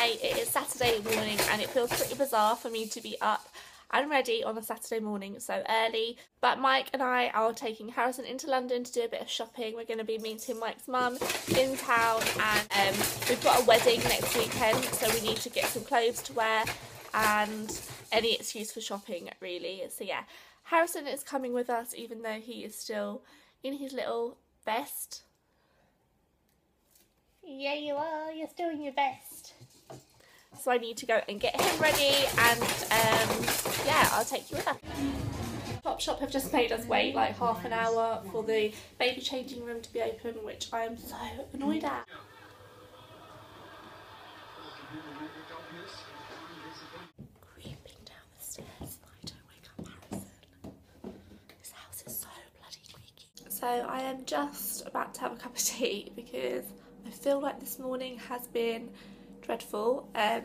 Today it is Saturday morning and it feels pretty bizarre for me to be up and ready on a Saturday morning so early, but Mike and I are taking Harrison into London to do a bit of shopping. We're going to be meeting Mike's mum in town, and we've got a wedding next weekend, so we need to get some clothes to wear and any excuse for shopping really. So yeah, Harrison is coming with us even though he is still in his little vest. Yeah, you are. You're still in your vest. So I need to go and get him ready, and yeah, I'll take you with us. Topshop have just made us wait like half an hour for the baby changing room to be open, which I am so annoyed at. Creeping down the stairs. I don't wake up Harrison. This house is so bloody creaky. So I am just about to have a cup of tea because I feel like this morning has been dreadful. I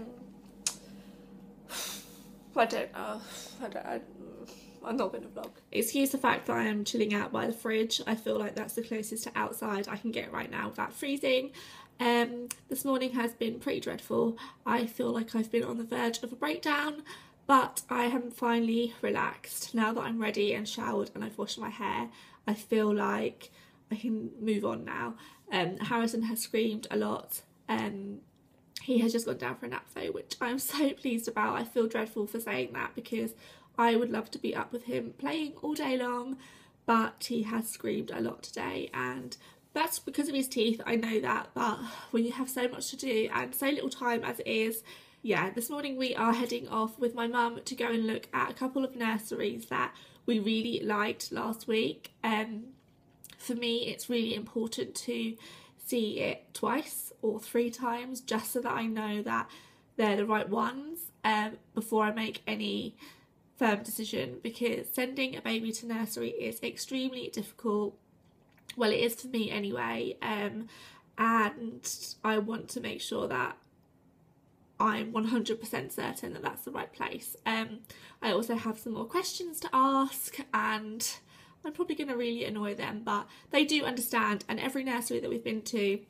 don't know. I'm not going to vlog. Excuse the fact that I am chilling out by the fridge. I feel like that's the closest to outside I can get right now without freezing. This morning has been pretty dreadful. I feel like I've been on the verge of a breakdown, but I am finally relaxed. Now that I'm ready and showered and I've washed my hair, I feel like I can move on now. Harrison has screamed a lot. He has just gone down for a nap though, which I'm so pleased about. I feel dreadful for saying that because I would love to be up with him playing all day long, but he has screamed a lot today, and that's because of his teeth, I know that, but when you have so much to do and so little time as it is, yeah, this morning we are heading off with my mum to go and look at a couple of nurseries that we really liked last week. For me, it's really important to see it twice or 3 times just so that I know that they're the right ones before I make any firm decision, because sending a baby to nursery is extremely difficult. Well, it is for me anyway, and I want to make sure that I'm 100% certain that that's the right place. I also have some more questions to ask, and I'm probably going to really annoy them, but they do understand, and every nursery that we've been to,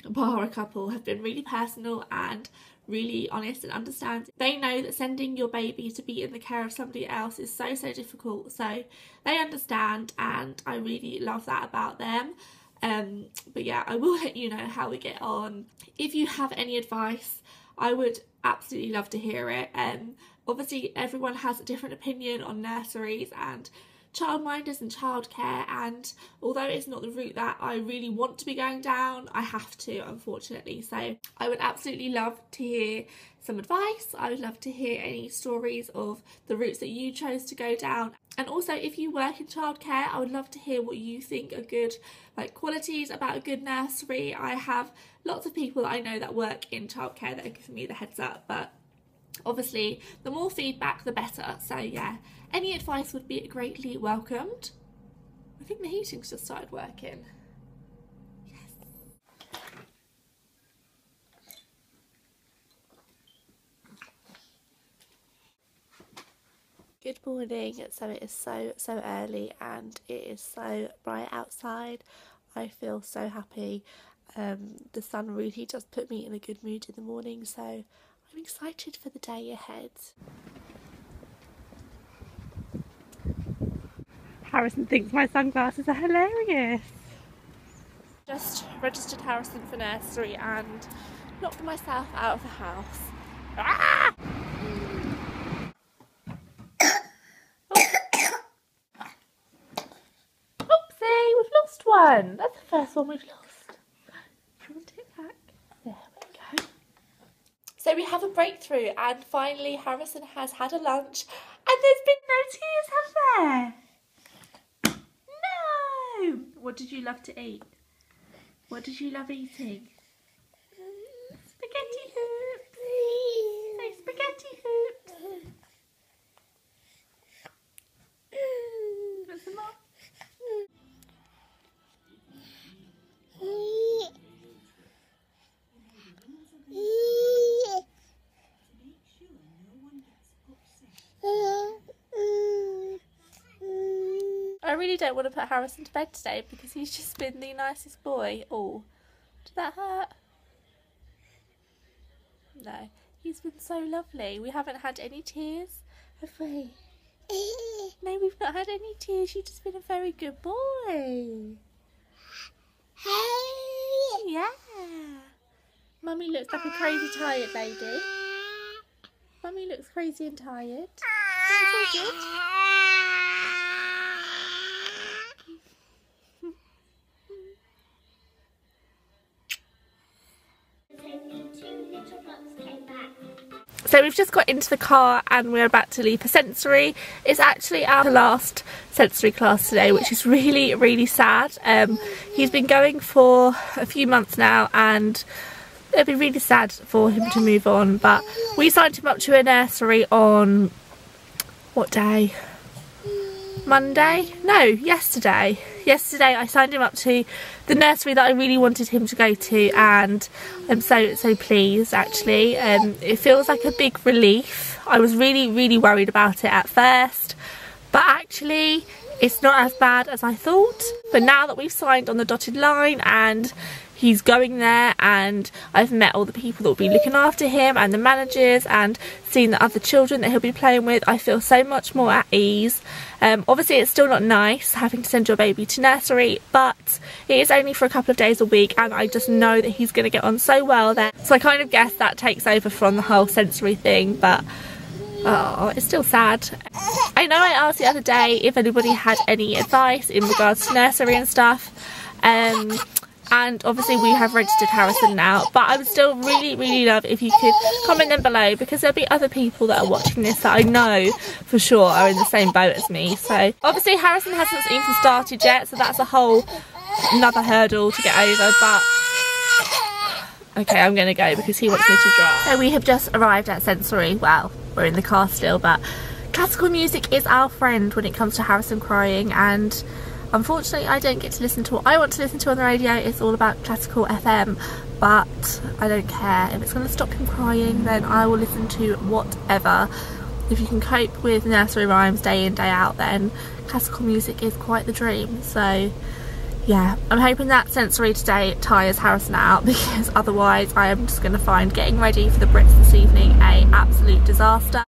bar a couple, have been really personal and really honest and understand. They know that sending your baby to be in the care of somebody else is so difficult, so they understand, and I really love that about them. But yeah, I will let you know how we get on. If you have any advice, I would absolutely love to hear it. Obviously everyone has a different opinion on nurseries and childminders and childcare, and although it's not the route that I really want to be going down, I have to, unfortunately. So I would absolutely love to hear some advice. I would love to hear any stories of the routes that you chose to go down, and also if you work in childcare, I would love to hear what you think are good qualities about a good nursery. I have lots of people that I know that work in childcare that are giving me the heads up, but obviously the more feedback the better. So yeah, any advice would be greatly welcomed. I think the heating's just started working. Yes. Good morning. So it is so early and it is so bright outside. I feel so happy. The sun really does put me in a good mood in the morning, so I'm excited for the day ahead. Harrison thinks my sunglasses are hilarious. Just registered Harrison for nursery and knocked myself out of the house. Ah! Oopsie, we've lost one. That's the first one we've lost. Do you want it back? There we go. So we have a breakthrough, and finally Harrison has had a lunch, and there's been no tears, have there? No! What did you love to eat? What did you love eating? Spaghetti hoops. Say spaghetti hoops. Want some more? I really don't want to put Harrison to bed today because he's just been the nicest boy. Oh, did that hurt? No, he's been so lovely. We haven't had any tears, have we? No, we've not had any tears. You've just been a very good boy. Yeah. Mummy looks like a crazy tired lady. Mummy looks crazy and tired. It's all good. So we've just got into the car and we're about to leave for sensory. It's actually our last sensory class today, which is really, really sad. He's been going for a few months now and it'd be really sad for him to move on, but we signed him up to a nursery on what day? Monday? No, yesterday. Yesterday I signed him up to the nursery that I really wanted him to go to, and I'm so pleased actually. It feels like a big relief. I was really worried about it at first, but actually it's not as bad as I thought. But now that we've signed on the dotted line and he's going there, and I've met all the people that will be looking after him and the managers and seeing the other children that he'll be playing with, I feel so much more at ease. Obviously it's still not nice having to send your baby to nursery, but it is only for a couple of days a week and I just know that he's going to get on so well there. So I kind of guess that takes over from the whole sensory thing, but oh, it's still sad. I know I asked the other day if anybody had any advice in regards to nursery and stuff. And obviously we have registered Harrison now, but I would still really love if you could comment them below, because there'll be other people that are watching this that I know for sure are in the same boat as me. So obviously Harrison hasn't even started yet, so that's a whole another hurdle to get over, but okay, I'm gonna go because he wants me to drive. So we have just arrived at sensory. Well, we're in the car still, but classical music is our friend when it comes to Harrison crying, and unfortunately I don't get to listen to what I want to listen to on the radio. It's all about classical FM, but I don't care. If it's going to stop him crying, then I will listen to whatever. If you can cope with nursery rhymes day in day out, then classical music is quite the dream. So yeah, I'm hoping that sensory today tires Harrison out, because otherwise I am just going to find getting ready for the Brits this evening a absolute disaster.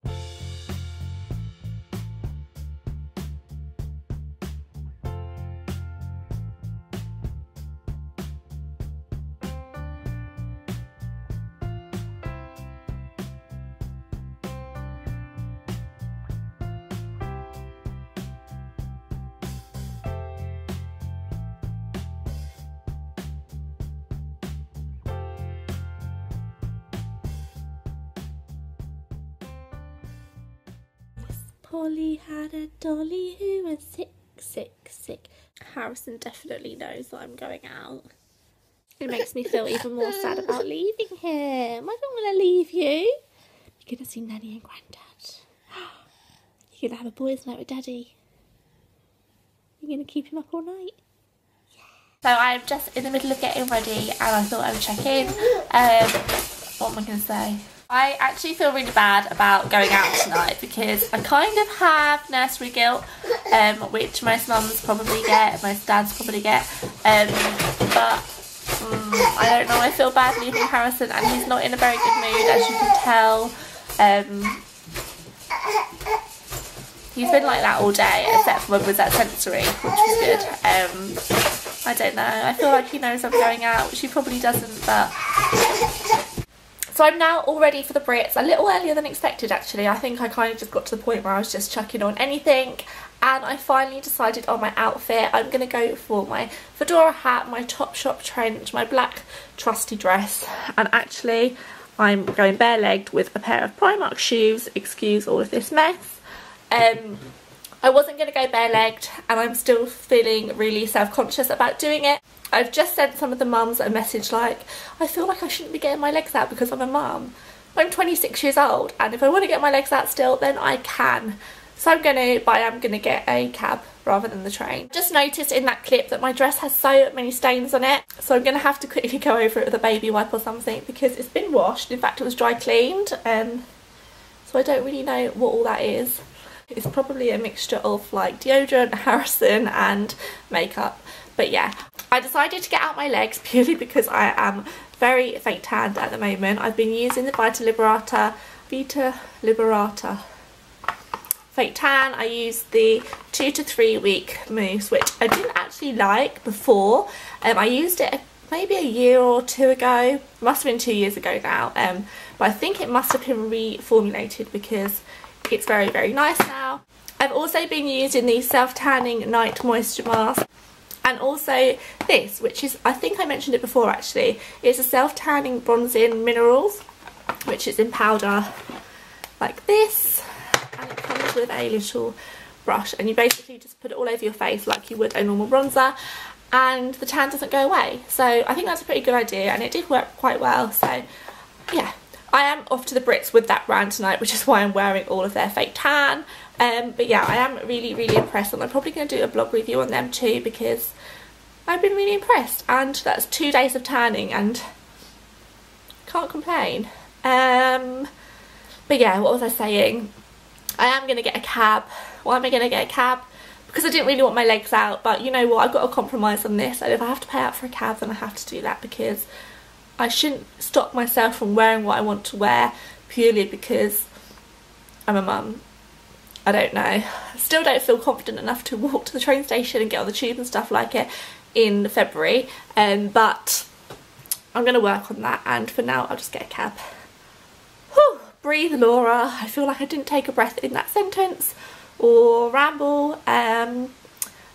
Polly had a dolly who was sick. Harrison definitely knows that I'm going out. It makes me feel even more sad about leaving him. I don't want to leave you. You're going to see Nanny and Grandad. You're going to have a boys' night with Daddy. You're going to keep him up all night. So I'm just in the middle of getting ready and I thought I would check in. What am I going to say? I actually feel really bad about going out tonight because I kind of have nursery guilt, which most mums probably get, most dads probably get, but I don't know, I feel bad leaving Harrison and he's not in a very good mood, as you can tell. He's been like that all day except for when we was at sensory, which was good. I don't know, I feel like he knows I'm going out, which he probably doesn't, but... So I'm now all ready for the Brits, a little earlier than expected actually. I think I kind of just got to the point where I was just chucking on anything, and I finally decided on my outfit. I'm going to go for my fedora hat, my Topshop trench, my black trusty dress, and actually I'm going bare-legged with a pair of Primark shoes. Excuse all of this mess. I wasn't going to go bare-legged and I'm still feeling really self-conscious about doing it. I've just sent some of the mums a message like, I feel like I shouldn't be getting my legs out because I'm a mum. I'm 26 years old and if I want to get my legs out still, then I can. So I'm going to get a cab rather than the train. Just noticed in that clip that my dress has so many stains on it, so I'm going to have to quickly go over it with a baby wipe or something because it's been washed. In fact, it was dry cleaned, so I don't really know what all that is. It's probably a mixture of like deodorant, Harrison and makeup. But yeah, I decided to get out my legs purely because I am very fake tanned at the moment. I've been using the Vita Liberator fake tan. I used the 2 to 3 week mousse, which I didn't actually like before. I used it maybe a year or two ago. It must have been 2 years ago now, but I think it must have been reformulated because it's very, very nice now. I've also been using the self-tanning night moisture mask, and also this, which is, I think I mentioned it before actually, it's a self-tanning bronzing minerals, which is in powder like this, and it comes with a little brush, and you basically just put it all over your face like you would a normal bronzer, and the tan doesn't go away. So I think that's a pretty good idea, and it did work quite well. So yeah, I am off to the Brits with that brand tonight, which is why I'm wearing all of their fake tan. But yeah, I am really, really impressed, and I'm probably going to do a blog review on them too because I've been really impressed, and that's 2 days of tanning and can't complain. But yeah, what was I saying? I am going to get a cab. Why am I going to get a cab? Because I didn't really want my legs out, but you know what, I've got to compromise on this, and if I have to pay out for a cab then I have to do that, because I shouldn't stop myself from wearing what I want to wear purely because I'm a mum. I don't know. I still don't feel confident enough to walk to the train station and get on the tube and stuff like it in February, but I'm going to work on that, and for now I'll just get a cab. Whew, breathe, Laura. I feel like I didn't take a breath in that sentence or ramble. I'm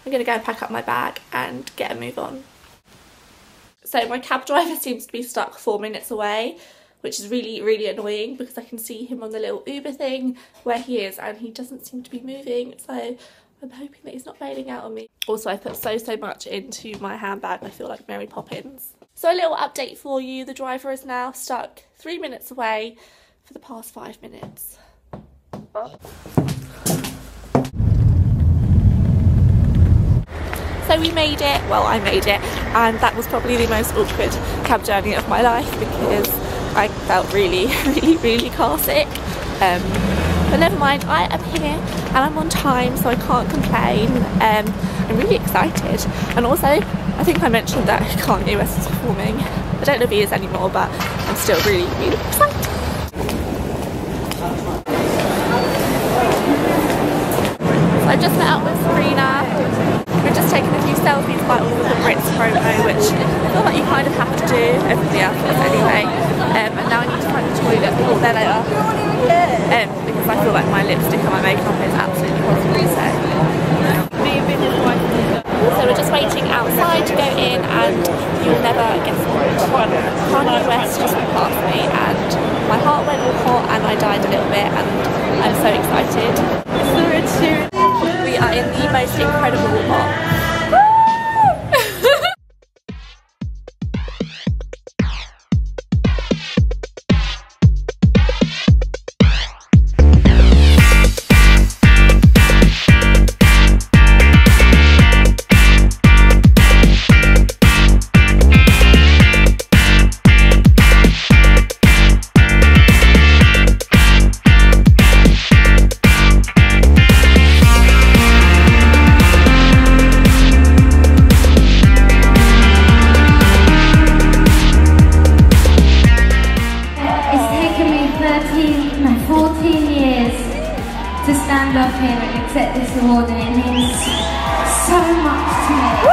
going to go and pack up my bag and get a move on. So my cab driver seems to be stuck 4 minutes away, which is really, really annoying because I can see him on the little Uber thing where he is, and he doesn't seem to be moving, so I'm hoping that he's not bailing out on me. Also, I put so much into my handbag, I feel like Mary Poppins. So a little update for you, the driver is now stuck 3 minutes away for the past 5 minutes. So we made it, well I made it, and that was probably the most awkward cab journey of my life because I felt really, really car sick. But never mind, I am here and I'm on time, so I can't complain. I'm really excited, and also I think I mentioned that Kanye West is performing. I don't know if he is anymore, but I'm still really, really excited. So I just met up with Sabrina. We're just taking a few selfies by all of the Brits promo, which I feel like you kind of have to do, everybody else does anyway. And now I need to find the toilet. Oh, there they are. Because I feel like my lipstick and my makeup is absolutely horrible. So we're just waiting outside to go in, and you'll never guess what. Kanye West just went past me, and my heart went all hot, and I died a little bit, and I'm so excited. We are in the most incredible box. To stand up here and accept this award, and it means so much to me.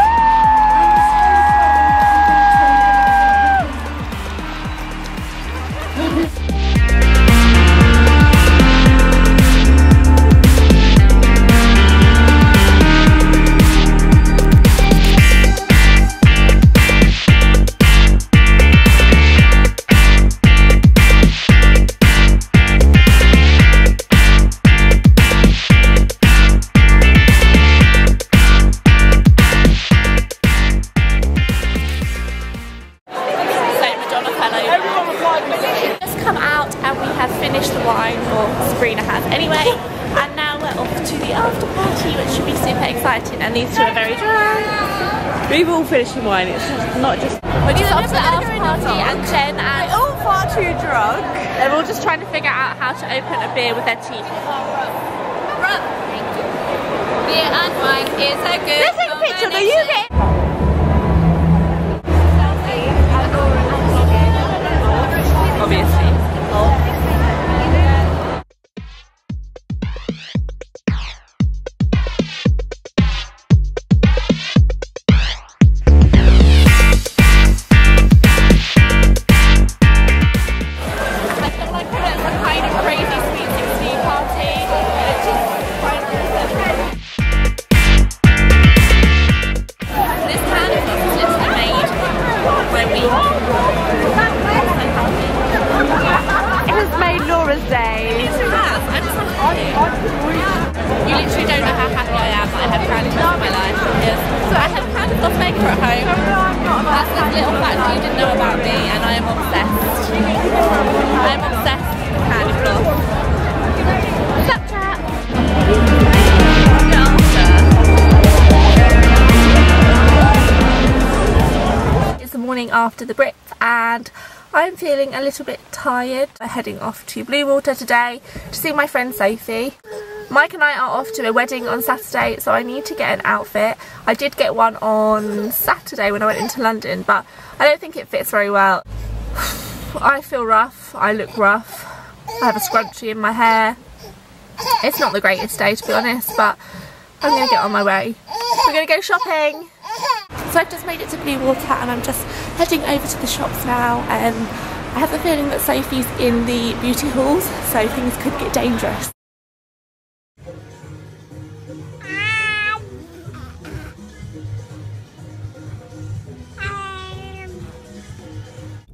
Sabrina has anyway, and now we're off to the after party, which should be super exciting, and these two are very drunk. We've all finished the wine, it's not just... We're just off to the after party, and Jen and... We're all far too drunk. They're all just trying to figure out how to open a beer with their teeth. Beer and wine is so good. Let's take a picture, do you get... glamorous day. I'm so happy. You literally don't know how happy I am that I have candy floss in my life. So I have candy floss maker at home. That's a little fact that you didn't know about me, and I am obsessed. I am obsessed with candy floss. Snapchat. It's the morning after the Brits and I'm feeling a little bit tired. I'm heading off to Bluewater today to see my friend Sophie. Mike and I are off to a wedding on Saturday, so I need to get an outfit. I did get one on Saturday when I went into London, but I don't think it fits very well. I feel rough, I look rough, I have a scrunchie in my hair. It's not the greatest day to be honest, but I'm going to get on my way. We're going to go shopping. So I've just made it to Bluewater and I'm just heading over to the shops now. I have a feeling that Sophie's in the beauty halls, so things could get dangerous.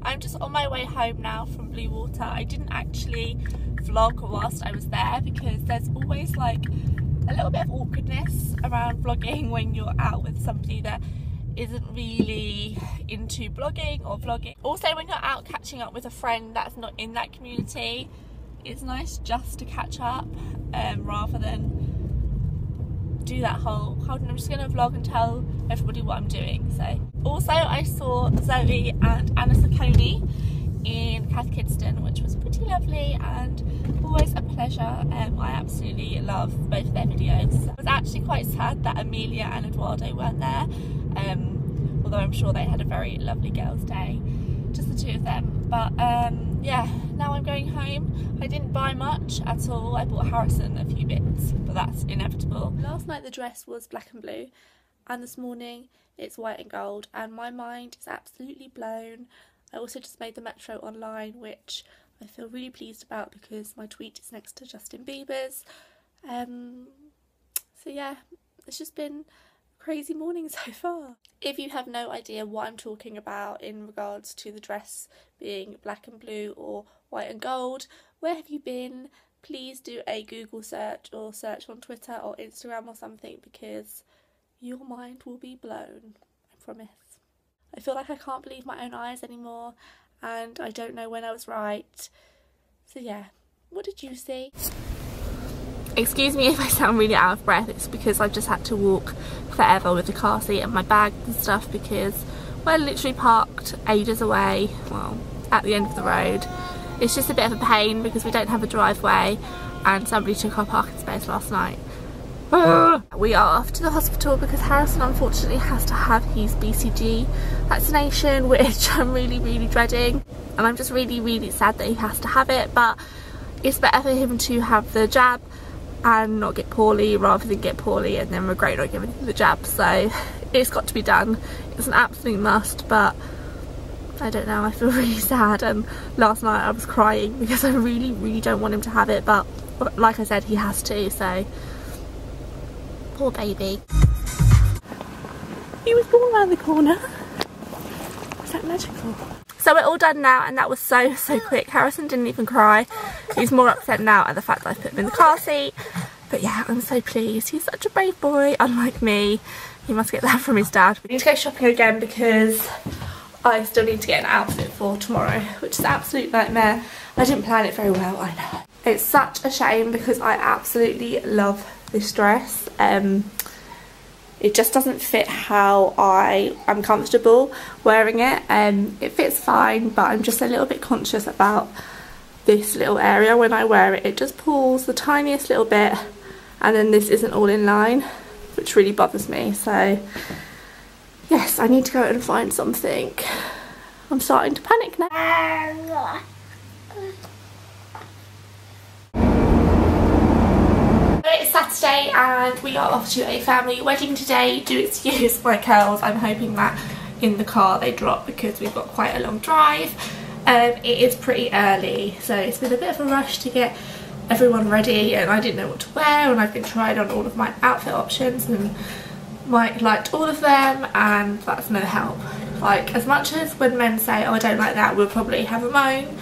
I'm just on my way home now from Bluewater. I didn't actually vlog whilst I was there because there's always like a little bit of awkwardness around vlogging when you're out with somebody that isn't really into blogging or vlogging. Also when you're out catching up with a friend that's not in that community, it's nice just to catch up rather than do that whole, hold on, I'm just going to vlog and tell everybody what I'm doing. So also I saw Zoe and Anna Sacconi in Cath Kidston, which was pretty lovely and always a pleasure. I absolutely love both of their videos. I was actually quite sad that Amelia and Eduardo weren't there, although I'm sure they had a very lovely girls' day, just the two of them. But yeah, now I'm going home. I didn't buy much at all. I bought Harrison a few bits, but that's inevitable. Last night the dress was black and blue, and this morning it's white and gold, and my mind is absolutely blown. I also just made the Metro online, which I feel really pleased about because my tweet is next to Justin Bieber's. So yeah, it's just been a crazy morning so far. If you have no idea what I'm talking about in regards to the dress being black and blue or white and gold, where have you been? Please do a Google search or search on Twitter or Instagram or something, because your mind will be blown, I promise. I feel like I can't believe my own eyes anymore, and I don't know when I was right. So yeah, what did you see? Excuse me if I sound really out of breath, it's because I've just had to walk forever with the car seat and my bag and stuff, because we're literally parked ages away, well, at the end of the road. It's just a bit of a pain because we don't have a driveway and somebody took our parking space last night. We are off to the hospital because Harrison unfortunately has to have his BCG vaccination, which I'm really dreading, and I'm just really sad that he has to have it, but it's better for him to have the jab and not get poorly rather than get poorly and then regret not giving him the jab. So it's got to be done. It's an absolute must, but I don't know, I feel really sad, and last night I was crying because I really don't want him to have it, but like I said, he has to, so poor baby. He was born around the corner. Was that magical? So we're all done now, and that was so quick. Harrison didn't even cry. He's more upset now at the fact that I put him in the car seat. But yeah, I'm so pleased. He's such a brave boy, unlike me. He must get that from his dad. We need to go shopping again because I still need to get an outfit for tomorrow, which is an absolute nightmare. I didn't plan it very well, I know. It's such a shame because I absolutely love this dress. It just doesn't fit how I'm comfortable wearing it. It fits fine, but I'm just a little bit conscious about this little area when I wear it. It just pulls the tiniest little bit, and then this isn't all in line, which really bothers me. So yes, I need to go and find something. I'm starting to panic now. It's Saturday and we are off to a family wedding today. Do excuse my curls. I'm hoping that in the car they drop because we've got quite a long drive. It is pretty early, so it's been a bit of a rush to get everyone ready, and I didn't know what to wear, and I've been trying on all of my outfit options and Mike liked all of them, and that's no help. Like, as much as when men say, oh I don't like that, we'll probably have a moan,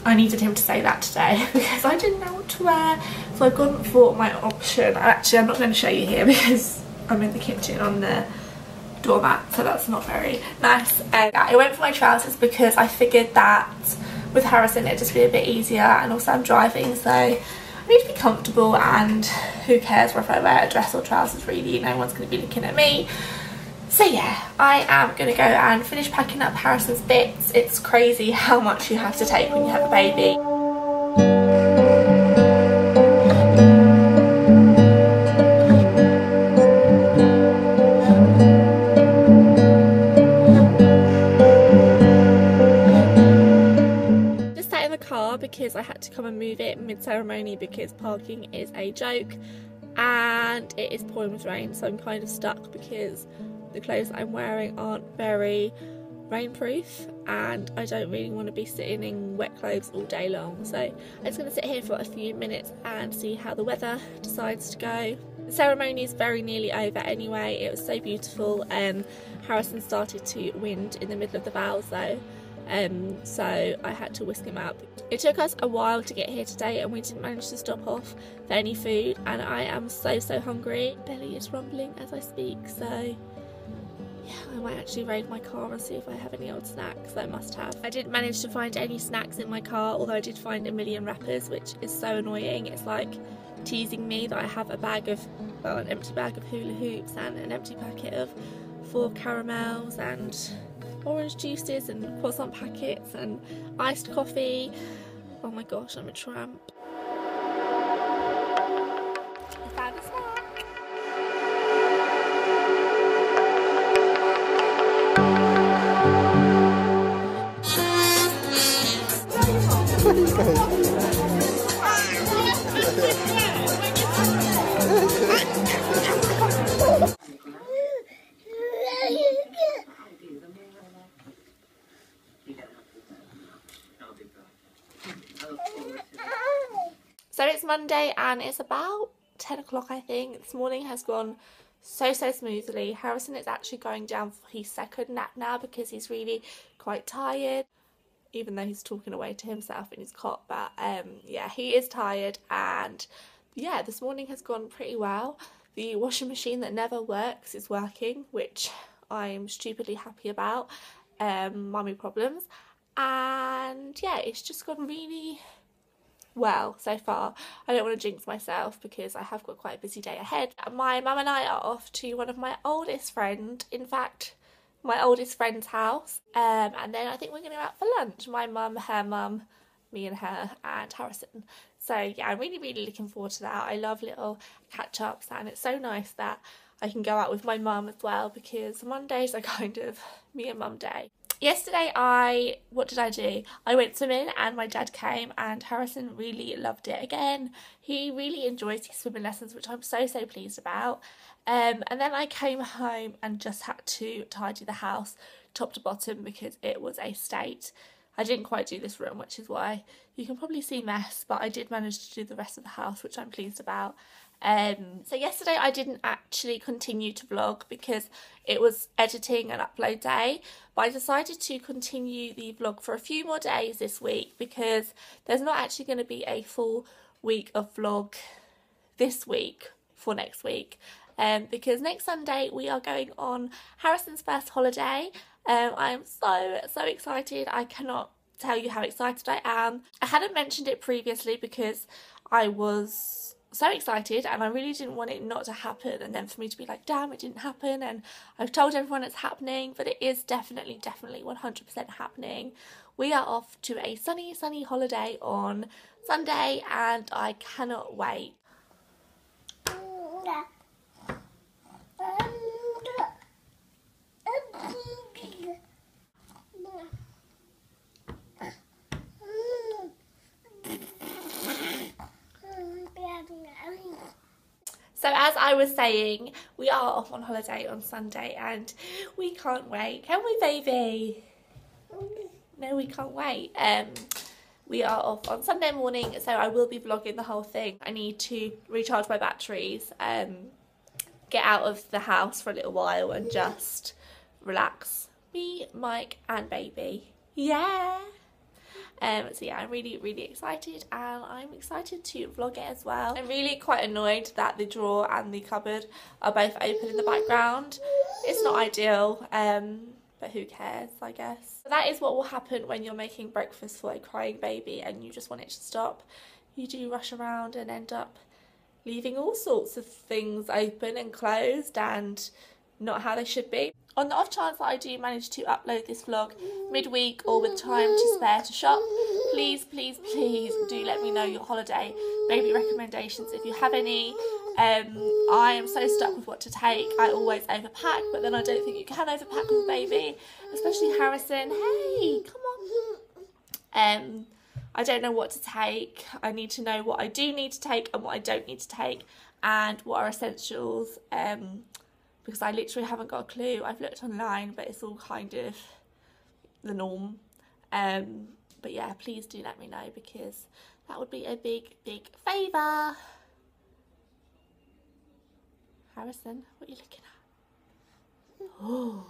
I needed him to say that today because I didn't know what to wear. So I've gone for my option. Actually, I'm not going to show you here because I'm in the kitchen on the doormat, so that's not very nice. I went for my trousers because I figured that with Harrison it'd just be a bit easier, and also I'm driving, so I need to be comfortable, and who cares whether I wear a dress or trousers really, no one's going to be looking at me. So yeah, I am going to go and finish packing up Harrison's bits. It's crazy how much you have to take when you have a baby. Just sat in the car because I had to come and move it mid-ceremony because parking is a joke and it is pouring with rain, so I'm kind of stuck because the clothes I'm wearing aren't very rainproof and I don't really want to be sitting in wet clothes all day long, so I'm just going to sit here for a few minutes and see how the weather decides to go. The ceremony is very nearly over anyway. It was so beautiful. Harrison started to wind in the middle of the vows though, so I had to whisk him out. It took us a while to get here today and we didn't manage to stop off for any food, and I am so hungry. Belly is rumbling as I speak, so yeah, I might actually raid my car and see if I have any old snacks. I must have. I didn't manage to find any snacks in my car, although I did find a million wrappers, which is so annoying. It's like teasing me that I have a bag of, well, an empty bag of hula hoops and an empty packet of 4 caramels and orange juices and croissant packets and iced coffee. Oh my gosh, I'm a tramp. I found a snack. So it's Monday and it's about 10 o'clock I think. This morning has gone so smoothly. Harrison is actually going down for his second nap now because he's really quite tired, even though he's talking away to himself in his cot, but yeah, he is tired. And yeah, this morning has gone pretty well. The washing machine that never works is working, which I'm stupidly happy about. Mummy problems. And yeah, it's just gone really well so far. I don't want to jinx myself because I have got quite a busy day ahead. My mum and I are off to one of my oldest friends, in fact my oldest friend's house, and then I think we're going to go out for lunch. My mum, her mum, me and her, and Harrison. So yeah, I'm really looking forward to that. I love little catch-ups, and it's so nice that I can go out with my mum as well because Mondays are kind of me and mum day. Yesterday what did I do? I went swimming and my dad came and Harrison really loved it again. He really enjoys his swimming lessons, which I'm so pleased about. And then I came home and just had to tidy the house top to bottom because it was a state. I didn't quite do this room, which is why you can probably see mess, but I did manage to do the rest of the house, which I'm pleased about. So yesterday I didn't actually continue to vlog because it was editing and upload day, but I decided to continue the vlog for a few more days this week because there's not actually going to be a full week of vlog this week for next week, because next Sunday we are going on Harrison's first holiday. I am so excited. I cannot tell you how excited I am. I hadn't mentioned it previously because I was so excited and I really didn't want it not to happen, and then for me to be like, damn, it didn't happen. And I've told everyone it's happening, but it is definitely 100% happening. We are off to a sunny holiday on Sunday and I cannot wait. So as I was saying, we are off on holiday on Sunday and we can't wait. Can we, baby? No, we can't wait. We are off on Sunday morning, so I will be vlogging the whole thing. I need to recharge my batteries, get out of the house for a little while and just relax. Me, Mike and baby. Yeah. So yeah, I'm really excited, and I'm excited to vlog it as well. I'm really quite annoyed that the drawer and the cupboard are both open in the background. It's not ideal, but who cares, I guess. So that is what will happen when you're making breakfast for a crying baby and you just want it to stop. You do rush around and end up leaving all sorts of things open and closed and not how they should be. On the off chance that I do manage to upload this vlog midweek or with time to spare to shop, please do let me know your holiday baby recommendations if you have any. I am so stuck with what to take. I always overpack, but then I don't think you can overpack with a baby, especially Harrison. Hey, come on. I don't know what to take. I need to know what I do need to take and what I don't need to take, and what are essentials, because I literally haven't got a clue. I've looked online, but it's all kind of the norm. But yeah, please do let me know, because that would be a big favour. Harrison, what are you looking at? Oh.